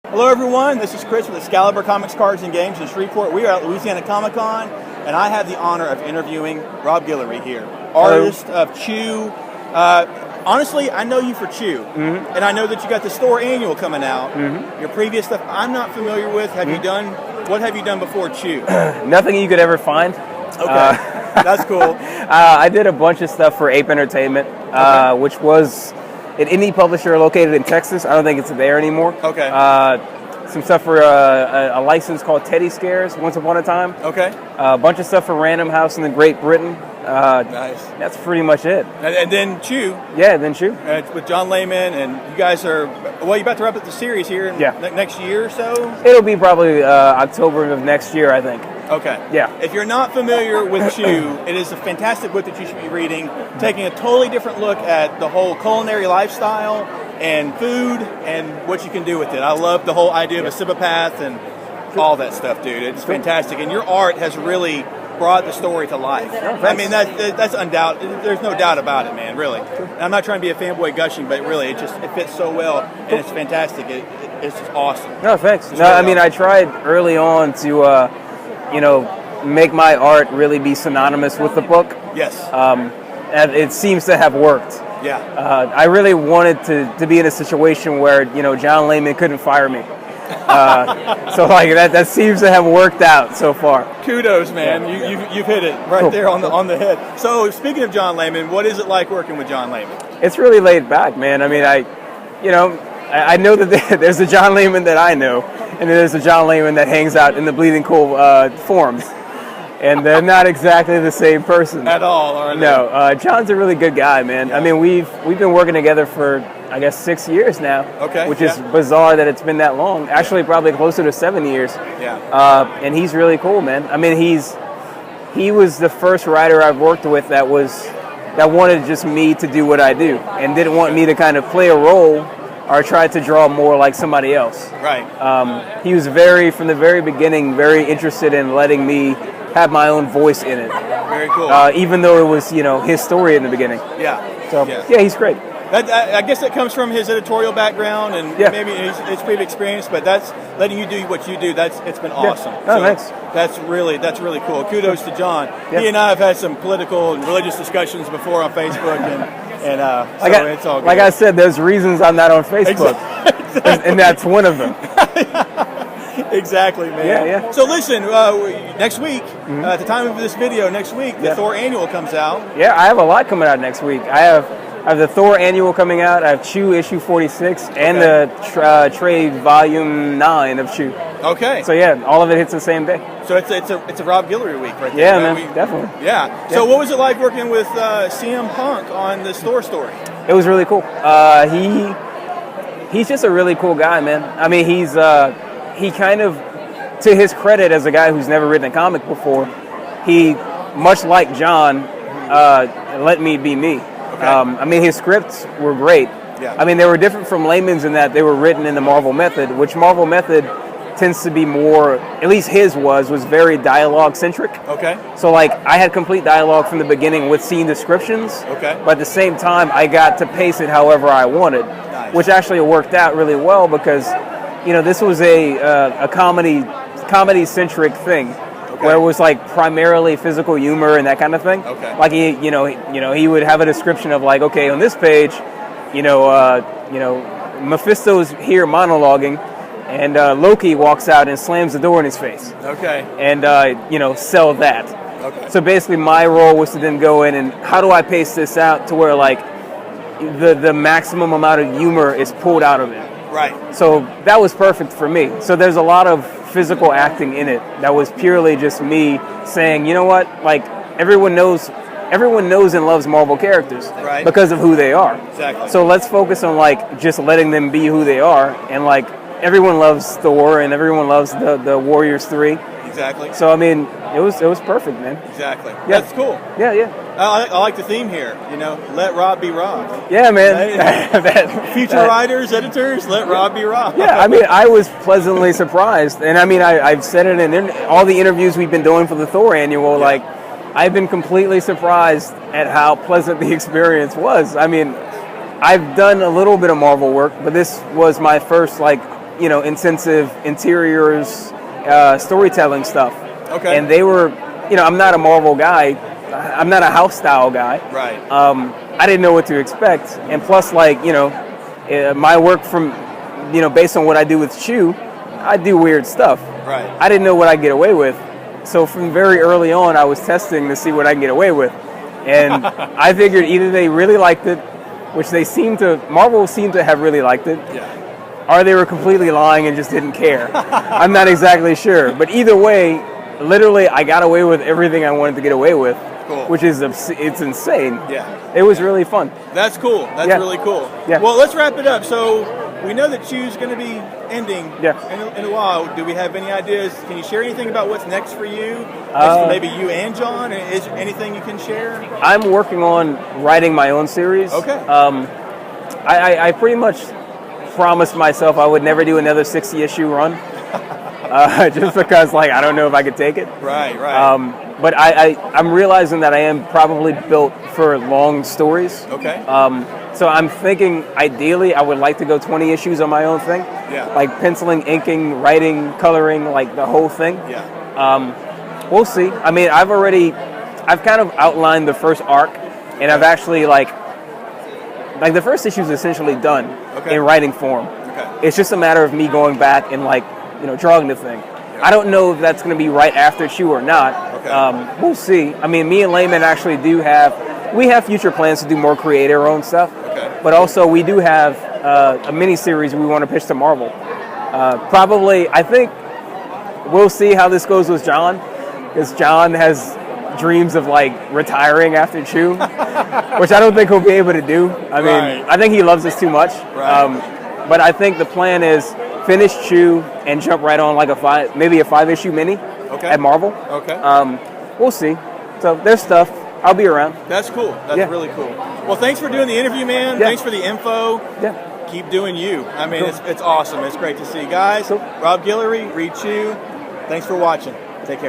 Hello everyone, this is Chris with Excalibur Comics, Cards, and Games in Shreveport. We are at Louisiana Comic-Con, and I have the honor of interviewing Rob Guillory here, artist of Chew. Honestly, I know you for Chew, and I know that you got the Thor annual coming out. Your previous stuff I'm not familiar with. Have you done, what have you done before Chew? Nothing you could ever find. Okay, that's cool. I did a bunch of stuff for Ape Entertainment, which was an indie publisher located in Texas. I don't think it's there anymore. Okay. Some stuff for a license called Teddy Scares once upon a time. Okay. A bunch of stuff for Random House in the Great Britain. Nice. That's pretty much it. And then Chew. Yeah, then Chew. With John Layman, and you guys are, well, you're about to wrap up the series here in next year or so? It'll be probably October of next year, I think. Okay. Yeah. If you're not familiar with Chew, it is a fantastic book that you should be reading, taking a totally different look at the whole culinary lifestyle and food and what you can do with it. I love the whole idea of a cibopath and all that stuff, dude. It's fantastic. And your art has really brought the story to life. I mean, that's undoubted. There's no doubt about it, man, really. And I'm not trying to be a fanboy gushing, but really, it fits so well, and it's fantastic. It's just awesome. No, thanks. It's No, I mean, I tried early on to, make my art really be synonymous with the book. Yes. And it seems to have worked. Yeah. I really wanted to be in a situation where, John Layman couldn't fire me. So like that seems to have worked out so far. Kudos, man. You've hit it right there on the head. So speaking of John Layman, what is it like working with John Layman? It's really laid back, man. I mean, I know that there's a John Layman that I know, and then there's a John Layman that hangs out in the Bleeding Cool forums. And they're not exactly the same person. At all, are they? No, John's a really good guy, man. Yeah. I mean, we've been working together for, I guess, 6 years now. Okay. Which is bizarre that it's been that long. Actually, probably closer to 7 years. Yeah. And he's really cool, man. I mean, he was the first writer I've worked with that wanted just me to do what I do and didn't want me to kind of play a role or try to draw more like somebody else. Right. He was from the very beginning, very interested in letting me have my own voice in it. Very cool. Even though it was, his story in the beginning. Yeah. So, yeah, he's great. I guess that comes from his editorial background and maybe his previous experience, but that's letting you do what you do. It's been awesome. Yeah. Oh, thanks. That's really cool. Kudos to John. Yeah. He and I have had some political and religious discussions before on Facebook, and it's all good. Like I said, there's reasons I'm not on Facebook, exactly. And that's one of them. Exactly, man. Yeah. So listen, next week, at the time of this video, next week, the Thor annual comes out. Yeah, I have a lot coming out next week. I have the Thor annual coming out. I have Chew issue 46 and the trade volume 9 of Chew. Okay. So yeah, all of it hits the same day. So it's a Rob Guillory week right there. Yeah, man, definitely. Yeah. So what was it like working with CM Punk on this Thor story? It was really cool. He's just a really cool guy, man. I mean, he kind of, to his credit as a guy who's never written a comic before, he, much like John, let me be me. Okay. I mean, his scripts were great. Yeah. I mean, they were different from Layman's in that they were written in the Marvel method, which Marvel method tends to be more, at least his was very dialogue-centric. Okay. So, like, I had complete dialogue from the beginning with scene descriptions. Okay. But at the same time, I got to pace it however I wanted, which actually worked out really well because this was a comedy-centric thing, where it was like primarily physical humor and that kind of thing. Okay. Like he would have a description of like, okay, on this page, Mephisto's here monologuing, and Loki walks out and slams the door in his face. Okay. And sell that. Okay. So basically, my role was to then go in and how do I pace this out to where like the maximum amount of humor is pulled out of it. Right. So that was perfect for me. So there's a lot of physical acting in it that was purely just me saying, you know what, like everyone knows and loves Marvel characters because of who they are. Exactly. So let's focus on like just letting them be who they are, and like everyone loves Thor and everyone loves the Warriors 3. Exactly. So I mean, it was perfect, man. Exactly. Yeah. That's cool. Yeah. I like the theme here. Let Rob be Rob. Yeah, man. Future writers, editors, let Rob be Rob. Yeah, I mean, I was pleasantly surprised, and I mean, I've said it in all the interviews we've been doing for the Thor annual. Yeah. Like, I've been completely surprised at how pleasant the experience was. I mean, I've done a little bit of Marvel work, but this was my first like intensive interiors, storytelling stuff. Okay. And they were, I'm not a Marvel guy. I'm not a house style guy. Right. I didn't know what to expect. And plus, my work from, based on what I do with Chew, I do weird stuff. Right. I didn't know what I'd get away with. So from very early on, I was testing to see what I can get away with. And I figured either they really liked it, which Marvel seemed to have really liked it, or they were completely lying and just didn't care. I'm not exactly sure. But either way, literally, I got away with everything I wanted to get away with, which is it's insane. Yeah. It was really fun. That's cool. That's really cool. Yeah. Well, let's wrap it up. So we know that Chew's going to be ending in a while. Do we have any ideas? Can you share anything about what's next for you? Next for maybe you and John? Is there anything you can share? I'm working on writing my own series. Okay. I pretty much promised myself I would never do another 60-issue run. Just because, I don't know if I could take it. Right. But I'm realizing that I am probably built for long stories. Okay. So I'm thinking, ideally, I would like to go 20 issues on my own thing. Yeah. Like penciling, inking, writing, coloring, the whole thing. Yeah. We'll see. I mean, I've kind of outlined the first arc, and I've actually, the first issue is essentially done in writing form. Okay. It's just a matter of me going back and, drawing the thing. I don't know if that's going to be right after Chew or not. Okay. We'll see. I mean, me and Layman actually we have future plans to do more creator-owned stuff. Okay. But also, we do have a mini-series we want to pitch to Marvel. Probably, I think we'll see how this goes with John, because John has dreams of retiring after Chew, which I don't think he'll be able to do. I mean, I think he loves us too much. Right. But I think the plan is finish Chew and jump right on maybe a 5-issue mini at Marvel. Okay. We'll see. So there's stuff. I'll be around. That's cool. That's really cool. Well, thanks for doing the interview, man. Thanks for the info. Yeah. Keep doing you. I mean, it's awesome. It's great to see. Guys, Rob Guillory, read Chew. Thanks for watching. Take care.